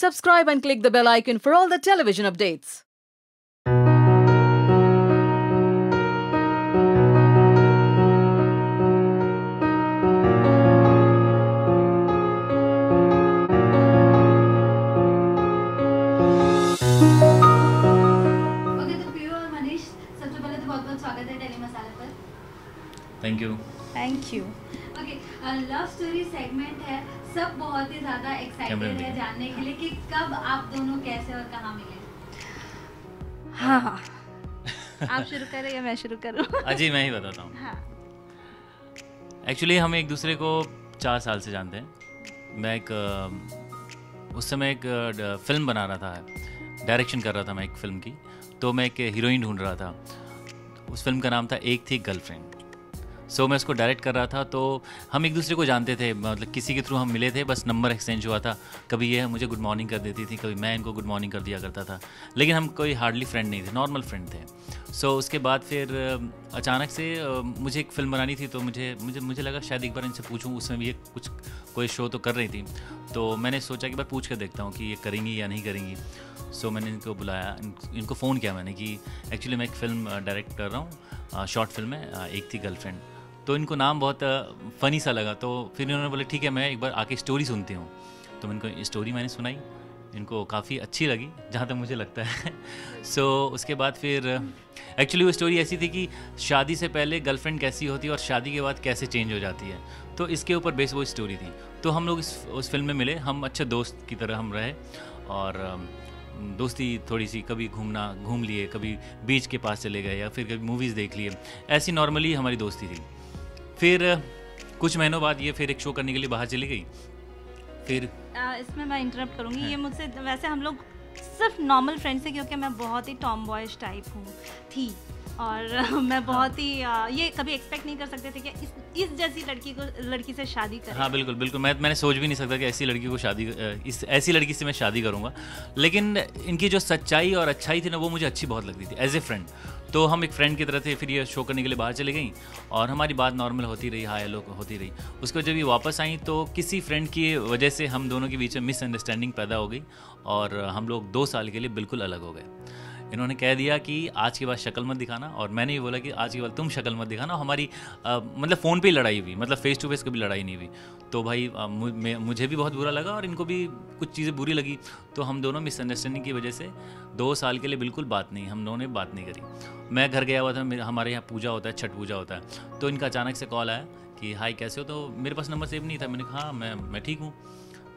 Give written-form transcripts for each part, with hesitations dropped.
Subscribe and click the bell icon for all the television updates. Thank you. Okay, love story segment है, सब बहुत ही ज़्यादा excited है जानने के लिए कि कब आप दोनों कैसे और कहाँ मिले। हाँ आप शुरू करें या मैं शुरू करूँ? अजी मैं ही बताता हूँ। हाँ। एक्चुअली हम एक दूसरे को 4 साल से जानते हैं। मैं उस समय एक फिल्म बना रहा था, डायरेक्शन कर रहा था मैं एक फिल्म की, तो मैं एक हीरोइन ढूंढ रहा था। उस फिल्म का नाम था एक थी गर्लफ्रेंड। सो मैं उसको डायरेक्ट कर रहा था, तो हम एक दूसरे को जानते थे, मतलब किसी के थ्रू हम मिले थे, बस नंबर एक्सचेंज हुआ था। कभी ये मुझे गुड मॉर्निंग कर देती थी, कभी मैं इनको गुड मॉर्निंग कर दिया करता था, लेकिन हम कोई हार्डली फ्रेंड नहीं थे, नॉर्मल फ्रेंड थे। सो उसके बाद फिर अचानक से मुझे एक फ़िल्म बनानी थी, तो मुझे लगा शायद एक बार इनसे पूछूं। उसमें भी ये कोई शो तो कर रही थी, तो मैंने सोचा कि बार पूछ कर देखता हूँ कि ये करेंगी या नहीं करेंगी। सो मैंने इनको बुलाया, इनको फ़ोन किया मैंने कि एक्चुअली मैं एक फ़िल्म डायरेक्ट कर रहा हूँ, शॉर्ट फिल्म है एक थी गर्लफ्रेंड। तो इनको नाम बहुत फ़नी सा लगा, तो फिर इन्होंने बोले ठीक है मैं एक बार आके स्टोरी सुनती हूँ। तो इनको स्टोरी मैंने सुनाई, इनको काफ़ी अच्छी लगी जहाँ तक मुझे लगता है। सो उसके बाद फिर एक्चुअली वो स्टोरी ऐसी थी कि शादी से पहले गर्लफ्रेंड कैसी होती है और शादी के बाद कैसे चेंज हो जाती है, तो इसके ऊपर बेस वो स्टोरी थी। तो हम लोग उस फिल्म में मिले, हम अच्छे दोस्त की तरह हम रहे, और दोस्ती थोड़ी सी, कभी घूम लिए, कभी बीच के पास चले गए, या फिर कभी मूवीज़ देख लिए, ऐसी नॉर्मली हमारी दोस्ती थी। फिर कुछ महीनों बाद ये फिर एक शो करने के लिए बाहर चली गई। फिर इसमें मैं इंटरप्ट करूँगी। ये मुझसे, वैसे हम लोग सिर्फ नॉर्मल फ्रेंड्स हैं, क्योंकि मैं बहुत ही टॉम बॉयज टाइप थी, और मैं बहुत ही ये कभी एक्सपेक्ट नहीं कर सकते थे कि इस जैसी लड़की से शादी करें। हाँ बिल्कुल बिल्कुल, मैंने सोच भी नहीं सकता कि ऐसी लड़की को ऐसी लड़की से मैं शादी करूँगा। लेकिन इनकी जो सच्चाई और अच्छाई थी ना, वो मुझे अच्छी बहुत लगती थी एज ए फ्रेंड। तो हम एक फ्रेंड की तरह थे। फिर ये शो करने के लिए बाहर चली गई, और हमारी बात नॉर्मल होती रही, हाय हेलो होती रही। उसके बाद जब ये वापस आई, तो किसी फ्रेंड की वजह से हम दोनों के बीच में मिसअंडरस्टैंडिंग पैदा हो गई, और हम लोग 2 साल के लिए बिल्कुल अलग हो गए। इन्होंने कह दिया कि आज के बाद शक्ल मत दिखाना, और मैंने भी बोला कि आज के बाद तुम शक्ल मत दिखाना। हमारी मतलब फ़ोन पे ही लड़ाई हुई, मतलब फेस टू फेस कभी लड़ाई नहीं हुई। तो भाई मुझे भी बहुत बुरा लगा, और इनको भी कुछ चीज़ें बुरी लगी। तो हम दोनों मिसअंडरस्टैंडिंग की वजह से 2 साल के लिए बिल्कुल हम दोनों ने बात नहीं करी। मैं घर गया हुआ था, हमारे यहाँ पूजा होता है, छठ पूजा होता है। तो इनका अचानक से कॉल आया कि हाय कैसे हो। तो मेरे पास नंबर सेव नहीं था। मैंने कहा हाँ मैं ठीक हूँ।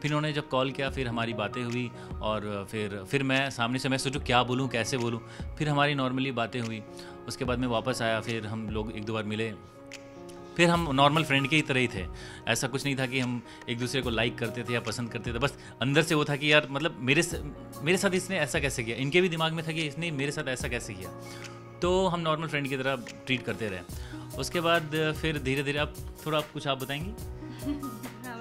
फिर उन्होंने जब कॉल किया, फिर हमारी बातें हुई, और फिर मैं सामने से मैं सोचूं क्या बोलूं, कैसे बोलूं। फिर हमारी नॉर्मली बातें हुई। उसके बाद मैं वापस आया, फिर हम लोग 1-2 बार मिले। फिर हम नॉर्मल फ्रेंड के ही तरह ही थे, ऐसा कुछ नहीं था कि हम एक दूसरे को लाइक करते थे या पसंद करते थे। बस अंदर से वो था कि यार मतलब मेरे साथ इसने ऐसा कैसे किया, इनके भी दिमाग में था कि इसने मेरे साथ ऐसा कैसे किया। तो हम नॉर्मल फ्रेंड की तरह ट्रीट करते रहे। उसके बाद फिर धीरे धीरे आप कुछ आप बताएंगी?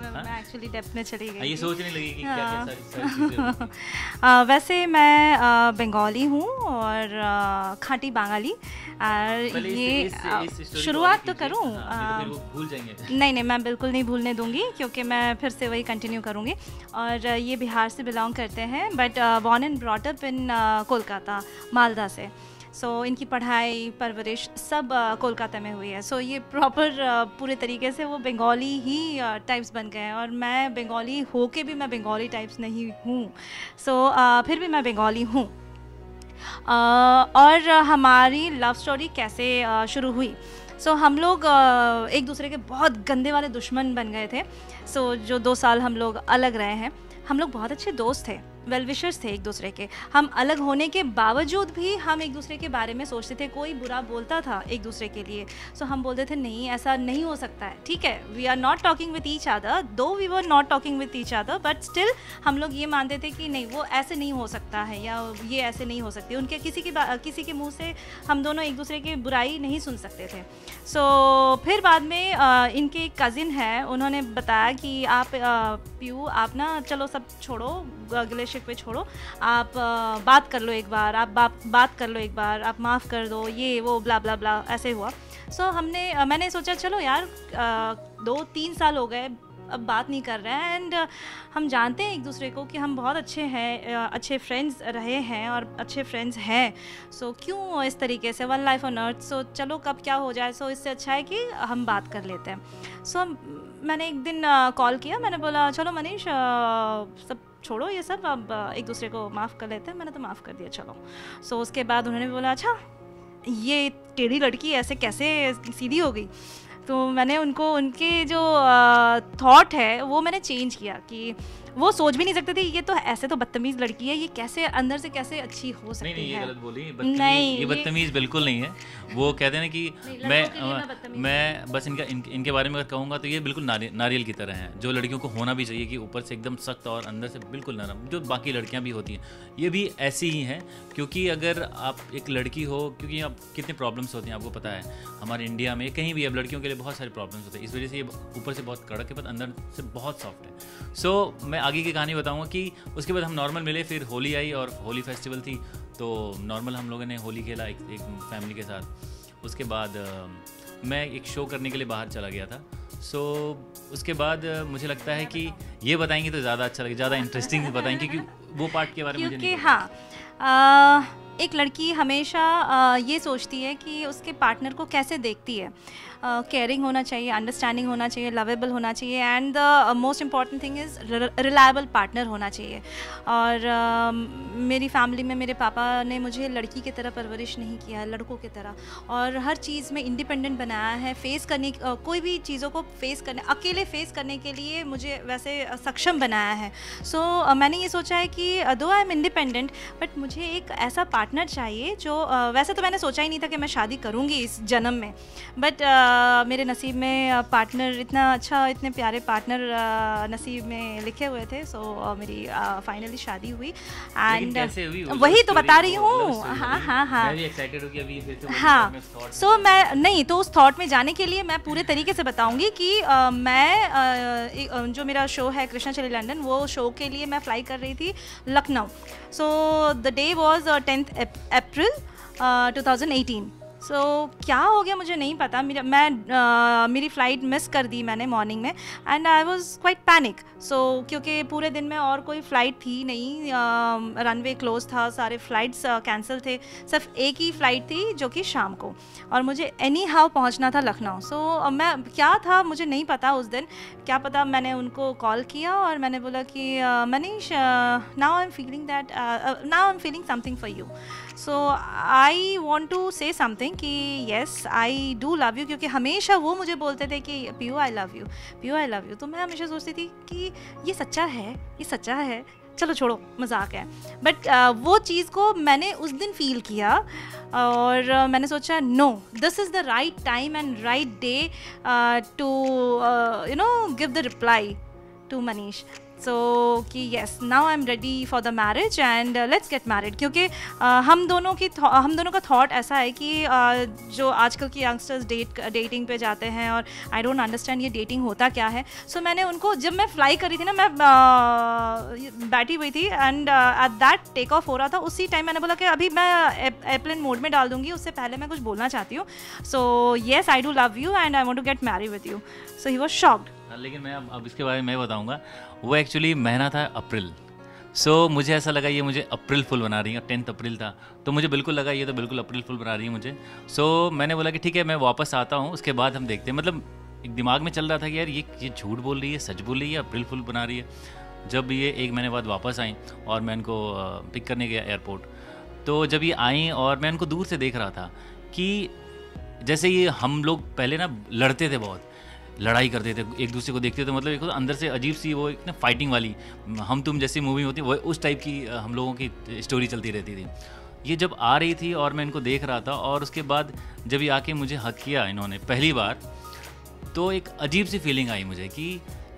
मैं एक्चुअली डेप्थ में चली गई। ये सोचने लगी कि क्या सारी वैसे मैं बंगाली हूँ, और खाटी बंगाली। ये शुरुआत तो करूँ? भूल जाएंगे। नहीं, मैं बिल्कुल नहीं भूलने दूंगी, क्योंकि मैं फिर से वही कंटिन्यू करूँगी। और ये बिहार से बिलोंग करते हैं, but born and brought up in Kolkata, Malda से। सो इनकी पढ़ाई परवरिश सब कोलकाता में हुई है। सो ये प्रॉपर पूरे तरीके से वो बंगाली ही टाइप्स बन गए हैं, और मैं बंगाली हो के भी मैं बंगाली टाइप्स नहीं हूँ। सो फिर भी मैं बंगाली हूँ। और हमारी लव स्टोरी कैसे शुरू हुई? सो हम लोग एक दूसरे के बहुत गंदे वाले दुश्मन बन गए थे। सो जो 2 साल हम लोग अलग रहे हैं, हम लोग बहुत अच्छे दोस्त थे, वेल विशर्स थे एक दूसरे के। हम अलग होने के बावजूद भी हम एक दूसरे के बारे में सोचते थे। कोई बुरा बोलता था एक दूसरे के लिए, सो हम बोलते थे नहीं ऐसा नहीं हो सकता है, ठीक है, we are not talking with each other, though we were not talking with each other, but still हम लोग ये मानते थे कि नहीं वो ऐसे नहीं हो सकता है, या ये ऐसे नहीं हो सकती। उनके किसी के मुँह से हम दोनों एक दूसरे की बुराई नहीं सुन सकते थे। सो फिर बाद में इनके कज़िन है, उन्होंने बताया कि आप पीयू आप ना चलो सब छोड़ो, गिले शिकवे छोड़ो, आप बात कर लो एक बार, आप बात कर लो एक बार, आप माफ़ कर दो, ये वो ब्ला ब्ला ब्ला ऐसे हुआ। सो मैंने सोचा चलो यार 2-3 साल हो गए, अब बात नहीं कर रहे हैं एंड हम जानते हैं एक दूसरे को कि हम बहुत अच्छे हैं, अच्छे फ्रेंड्स रहे हैं और अच्छे फ्रेंड्स हैं। सो क्यों इस तरीके से, वन लाइफ ऑन अर्थ, सो चलो कब क्या हो जाए, सो इससे अच्छा है कि हम बात कर लेते हैं। सो मैंने एक दिन कॉल किया, मैंने बोला चलो मनीष सब छोड़ो ये सब, अब एक दूसरे को माफ़ कर लेते हैं। मैंने तो माफ़ कर दिया, चलो। सो उसके बाद उन्होंने बोला अच्छा ये टेढ़ी लड़की ऐसे कैसे सीधी हो गई। तो मैंने उनको उनके जो थॉट है वो मैंने चेंज किया कि वो सोच भी नहीं सकते थे ये तो ऐसे तो बदतमीज़ लड़की है, ये कैसे अंदर से कैसे अच्छी हो सकती है। नहीं, ये गलत बोली, नहीं, ये बदतमीज़ बिल्कुल नहीं है। वो कहते हैं ना कि मैं बस इनके बारे में अगर कहूँगा तो ये बिल्कुल नारियल की तरह हैं, जो लड़कियों को होना भी चाहिए कि ऊपर से एकदम सख्त और अंदर से बिल्कुल नरम, जो बाकी लड़कियाँ भी होती हैं ये भी ऐसी ही हैं। क्योंकि अगर आप एक लड़की हो, क्योंकि आप कितने प्रॉब्लम्स होती हैं आपको पता है, हमारे इंडिया में कहीं भी अब लड़कियों के लिए बहुत सारे प्रॉब्लम्स होते हैं, इस वजह से ये ऊपर से बहुत कड़क है पर अंदर से बहुत सॉफ्ट है। सो मैं आगे की कहानी बताऊंगा कि उसके बाद हम नॉर्मल मिले, फिर होली आई और होली फेस्टिवल थी तो नॉर्मल हम लोगों ने होली खेला एक फैमिली के साथ। उसके बाद मैं एक शो करने के लिए बाहर चला गया था। सो उसके बाद मुझे लगता है कि ये बताएंगे तो ज़्यादा अच्छा लगेगा, ज़्यादा इंटरेस्टिंग बताएंगे क्योंकि वो पार्ट के बारे में मुझे नहीं पता। हाँ, एक लड़की हमेशा ये सोचती है कि उसके पार्टनर को कैसे देखती है। केयरिंग होना चाहिए, अंडरस्टैंडिंग होना चाहिए, लवेबल होना चाहिए and the most important thing is reliable partner होना चाहिए। और मेरी फैमिली में मेरे पापा ने मुझे लड़की की तरह परवरिश नहीं किया, लड़कों की तरह, और हर चीज़ में इंडिपेंडेंट बनाया है। फेस करने कोई भी चीज़ों को अकेले फेस करने के लिए मुझे वैसे सक्षम बनाया है। सो मैंने ये सोचा है कि दो आई एम इंडिपेंडेंट बट मुझे एक ऐसा पार्टनर चाहिए जो वैसे तो मैंने सोचा ही नहीं था कि मैं शादी करूँगी इस जन्म में, बट मेरे नसीब में पार्टनर इतना अच्छा, इतने प्यारे पार्टनर नसीब में लिखे हुए थे। सो मेरी फाइनली शादी हुई एंड वही तो बता रही हूँ। हाँ मैं भी एक्साइटेड हूँ कि अभी फिर से हाँ। सो मैं नहीं तो उस थॉट में जाने के लिए मैं पूरे तरीके से बताऊंगी कि मैं जो मेरा शो है कृष्णा चली लंदन, वो शो के लिए मैं फ्लाई कर रही थी Lucknow. So the day was 10 अप्रैल 2018। सो क्या हो गया मुझे नहीं पता, मेरी फ़्लाइट मिस कर दी मैंने मॉर्निंग में and I was quite panic. So क्योंकि पूरे दिन में और कोई फ़्लाइट थी नहीं, रनवे क्लोज था, सारे फ़्लाइट्स कैंसिल थे, सिर्फ एक ही फ़्लाइट थी जो कि शाम को, और मुझे एनी हाउ पहुँचना था लखनऊ। सो मैं क्या था मुझे नहीं पता उस दिन, क्या पता मैंने उनको कॉल किया और मैंने बोला कि Manish now I am feeling something for you, so I want to say something कि yes I do love you, क्योंकि हमेशा वो मुझे बोलते थे कि Piyu I love you, Piyu I love you. तो मैं हमेशा सोचती थी कि ये सच्चा है, ये सच्चा है, चलो छोड़ो मजाक है। बट वो चीज़ को मैंने उस दिन फील किया और मैंने सोचा no, this is the right time and right day to give the reply to Manish. So कि yes now I am ready for the marriage and let's get married. क्योंकि हम दोनों का थॉट ऐसा है कि जो आजकल की यंगस्टर्स डेटिंग पे जाते हैं और आई डोंट अंडरस्टैंड ये डेटिंग होता क्या है। सो मैंने उनको, जब मैं फ्लाई कर रही थी ना, मैं बैठी हुई थी and at that take off हो रहा था, उसी टाइम मैंने बोला कि अभी मैं एयरप्लेन मोड में डाल दूंगी, उससे पहले मैं कुछ बोलना चाहती हूँ। So yes I do love you and I want to get married with you. So he was shocked. लेकिन मैं अब इसके बारे में मैं बताऊंगा। वो एक्चुअली महीना था अप्रैल। सो मुझे ऐसा लगा ये मुझे अप्रैल फुल बना रही है, 10 अप्रैल था तो मुझे बिल्कुल लगा ये तो बिल्कुल अप्रैल फुल बना रही है मुझे। सो मैंने बोला कि ठीक है मैं वापस आता हूँ, उसके बाद हम देखते हैं। मतलब एक दिमाग में चल रहा था कि यार ये झूठ बोल रही है, सच बोल रही है, अप्रैल फुल बना रही है। जब ये 1 महीने बाद वापस आई और मैं इनको पिक करने गया एयरपोर्ट, तो जब ये आई और मैं इनको दूर से देख रहा था कि जैसे ये हम लोग पहले ना लड़ते थे, बहुत लड़ाई करते थे, एक दूसरे को देखते थे, मतलब एक अंदर से अजीब सी वो एक ना फाइटिंग वाली हम तुम जैसी मूवी होती वो उस टाइप की हम लोगों की स्टोरी चलती रहती थी। ये जब आ रही थी और मैं इनको देख रहा था और उसके बाद जब ये आके मुझे हक किया इन्होंने पहली बार, तो एक अजीब सी फीलिंग आई मुझे कि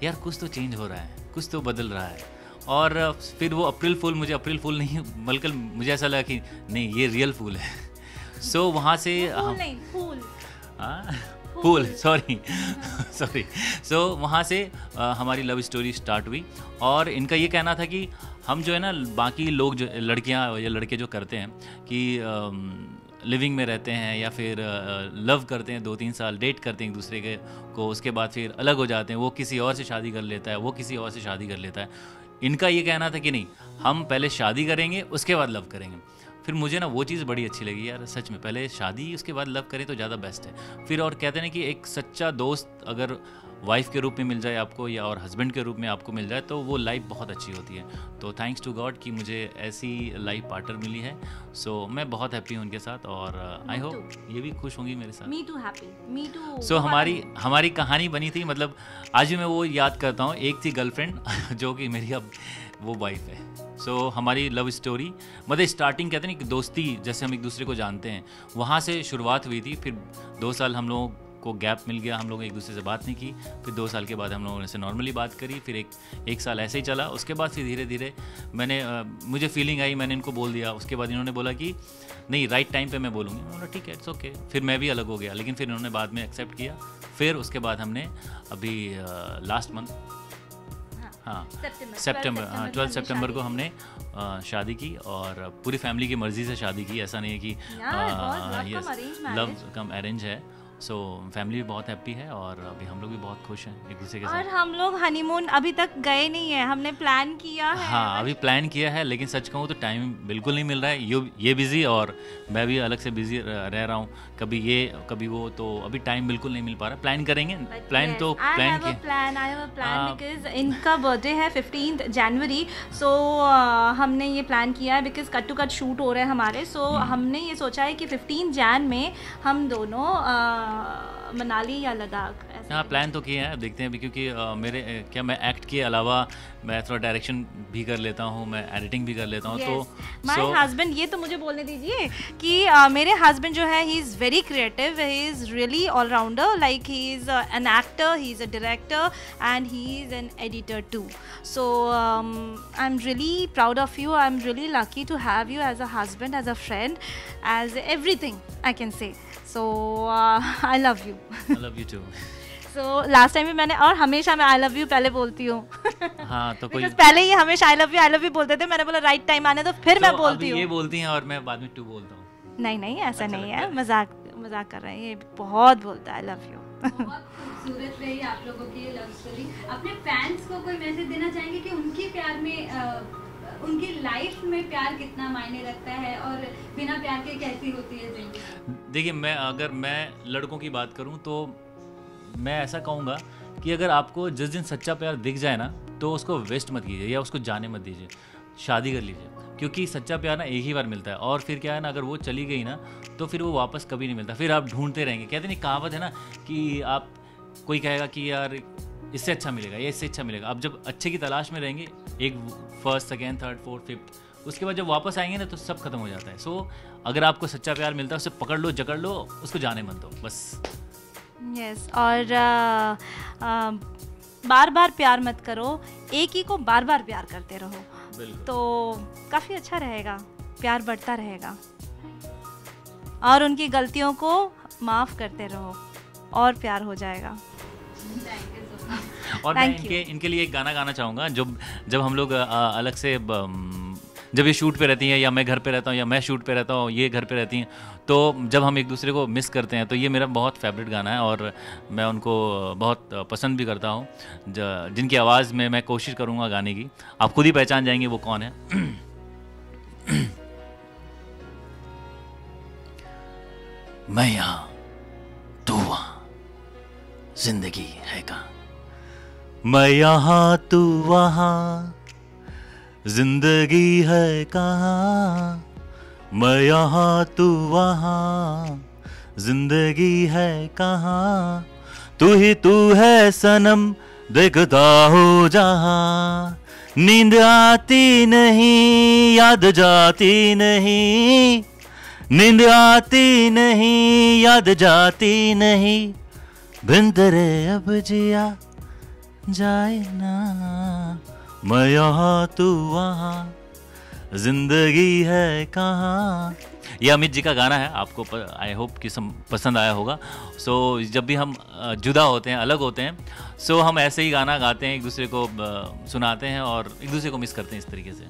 यार कुछ तो चेंज हो रहा है, कुछ तो बदल रहा है। और फिर वो अप्रैल फूल मुझे अप्रैल फूल नहीं बल्कि मुझे ऐसा लगा कि नहीं ये रियल फूल है। सो वहाँ से फूल सॉरी सो वहाँ से हमारी लव स्टोरी स्टार्ट हुई। और इनका ये कहना था कि हम जो है ना बाकी लोग जो लड़कियाँ या लड़के जो करते हैं कि लिविंग में रहते हैं या फिर लव करते हैं, 2-3 साल डेट करते हैं एक दूसरे के को, उसके बाद फिर अलग हो जाते हैं, वो किसी और से शादी कर लेता है, वो किसी और से शादी कर लेता है। इनका ये कहना था कि नहीं, हम पहले शादी करेंगे उसके बाद लव करेंगे। फिर मुझे ना वो चीज़ बड़ी अच्छी लगी यार, सच में पहले शादी उसके बाद लव करें तो ज़्यादा बेस्ट है। फिर और कहते हैं ना कि एक सच्चा दोस्त अगर वाइफ के रूप में मिल जाए आपको या और हस्बैंड के रूप में आपको मिल जाए तो वो लाइफ बहुत अच्छी होती है। तो थैंक्स टू गॉड कि मुझे ऐसी लाइफ पार्टनर मिली है। सो मैं बहुत हैप्पी हूँ उनके साथ और आई होप ये भी खुश होंगी मेरे साथ। Me too happy, me too. So हमारी कहानी बनी थी, मतलब आज भी मैं वो याद करता हूँ। एक थी गर्लफ्रेंड जो कि मेरी अब वो वाइफ है। सो हमारी लव स्टोरी मतलब स्टार्टिंग कहते हैं ना कि दोस्ती जैसे हम एक दूसरे को जानते हैं वहाँ से शुरुआत हुई थी। फिर 2 साल हम लोगों को गैप मिल गया, हम लोग एक दूसरे से बात नहीं की। फिर 2 साल के बाद हम लोगों ने से नॉर्मली बात करी, फिर एक साल ऐसे ही चला। उसके बाद फिर धीरे धीरे मुझे फीलिंग आई, मैंने इनको बोल दिया। उसके बाद इन्होंने बोला कि नहीं राइट टाइम पे मैं बोलूँगी। मैं बोला ठीक है, इट्स ओके। फिर मैं भी अलग हो गया, लेकिन फिर इन्होंने बाद में एक्सेप्ट किया। फिर उसके बाद हमने अभी लास्ट मंथ सितंबर 12 सितंबर को हमने शादी की और पूरी फैमिली की मर्जी से शादी की। ऐसा नहीं है कि लव कम अरेंज है। सो फैमिली भी बहुत हैप्पी है और अभी हम लोग भी बहुत खुश हैं एक दूसरे के साथ। और हम लोग हनीमून अभी तक गए नहीं है, हमने प्लान किया है। हाँ अभी प्लान किया है, लेकिन सच कहूँ तो टाइम बिल्कुल नहीं मिल रहा है। ये बिजी और मैं भी अलग से बिजी रह रहा हूँ, कभी ये कभी वो, तो अभी टाइम बिल्कुल नहीं मिल पा रहा। प्लान करेंगे, प्लान तो प्लान बिकॉज इनका बर्थडे है 15 जनवरी। सो हमने ये प्लान किया है because cut to cut shoot हो रहे हैं हमारे। सो हमने ये सोचा है कि 15 जन में हम दोनों मनाली या लद्दाख। हाँ प्लान तो किए हैं, देखते हैं अभी, क्योंकि मैं एक्ट के अलावा मैं थोड़ा डायरेक्शन भी कर लेता हूँ, मैं एडिटिंग भी कर लेता हूँ। तो माय हस्बैंड, ये तो मुझे बोलने दीजिए कि मेरे हस्बैंड जो है he is very creative, he is really allrounder, like he is an actor, he is a director and he is an editor too. So I am really proud of you, I am really lucky to have you as a husband, as a friend, as everything I can say. So I love you. I love you too. So last time भी मैंने, और हमेशा मैं I love you पहले बोलती हूँ। हाँ तो कोई पहले ही हमेशा I love you बोलते थे। मैंने बोला राइट टाइम आने तो फिर मैं बोलती हूँ। ये बोलती हैं और मैं बाद में टू बोलता हूँ। नहीं ऐसा नहीं है, मजाक कर रहे हैं, ये बहुत बोलता है I love you। बहुत खूबसूरत रही आप लोगों की ये लव स्टोरी। अपने फैंस को कोई मैसेज देना चाहेंगे कि उनकी प्यार में उनकी लाइफ में प्यार कितना मायने रखता है और बिना प्यार के कैसी होती है जिंदगी? देखिए अगर मैं लड़कों की बात करूं तो मैं ऐसा कहूँगा कि अगर आपको जिस दिन सच्चा प्यार दिख जाए ना तो उसको वेस्ट मत कीजिए या उसको जाने मत दीजिए, शादी कर लीजिए। क्योंकि सच्चा प्यार ना एक ही बार मिलता है और फिर क्या है ना, अगर वो चली गई ना तो फिर वो वापस कभी नहीं मिलता, फिर आप ढूंढते रहेंगे। कहते नहीं, कहावत है ना कि आप कोई कहेगा कि यार इससे अच्छा मिलेगा या इससे अच्छा मिलेगा। आप जब अच्छे की तलाश में रहेंगे, एक first second third fourth fifth, उसके बाद जब वापस आएंगे ना तो सब खत्म हो जाता है। सो अगर आपको सच्चा प्यार मिलता है उसे पकड़ लो, जकड़ लो, उसको जाने मत दो बस। यस और बार बार प्यार मत करो, एक ही को बार बार प्यार करते रहो तो काफ़ी अच्छा रहेगा, प्यार बढ़ता रहेगा। और उनकी गलतियों को माफ़ करते रहो और प्यार हो जाएगा। और मैं इनके लिए एक गाना गाना चाहूँगा। जब हम लोग अलग से जब ये शूट पे रहती हैं या मैं घर पे रहता हूँ या मैं शूट पे रहता हूँ, ये घर पे रहती हैं, तो जब हम एक दूसरे को मिस करते हैं तो ये मेरा बहुत फेवरेट गाना है और मैं उनको बहुत पसंद भी करता हूँ, जिनकी आवाज़ में मैं कोशिश करूँगा गाने की। आप खुद ही पहचान जाएंगे वो कौन है। मैं यहाँ तू वहाँ, जिंदगी है कहाँ। मैं यहाँ तू वहाँ, जिंदगी है कहाँ। मैं यहाँ तू वहाँ, जिंदगी है कहाँ। तू ही तू है सनम, देखता हो जहाँ। नींद आती नहीं, याद जाती नहीं। नींद आती नहीं, याद जाती नहीं। बिन तेरे अब जिया जाए ना। मैं यहाँ तू वहाँ, जिंदगी है कहाँ। ये अमित जी का गाना है, आपको आई होप कि पसंद आया होगा। सो जब भी हम जुदा होते हैं, अलग होते हैं, सो हम ऐसे ही गाना गाते हैं, एक दूसरे को सुनाते हैं और एक दूसरे को मिस करते हैं इस तरीके से।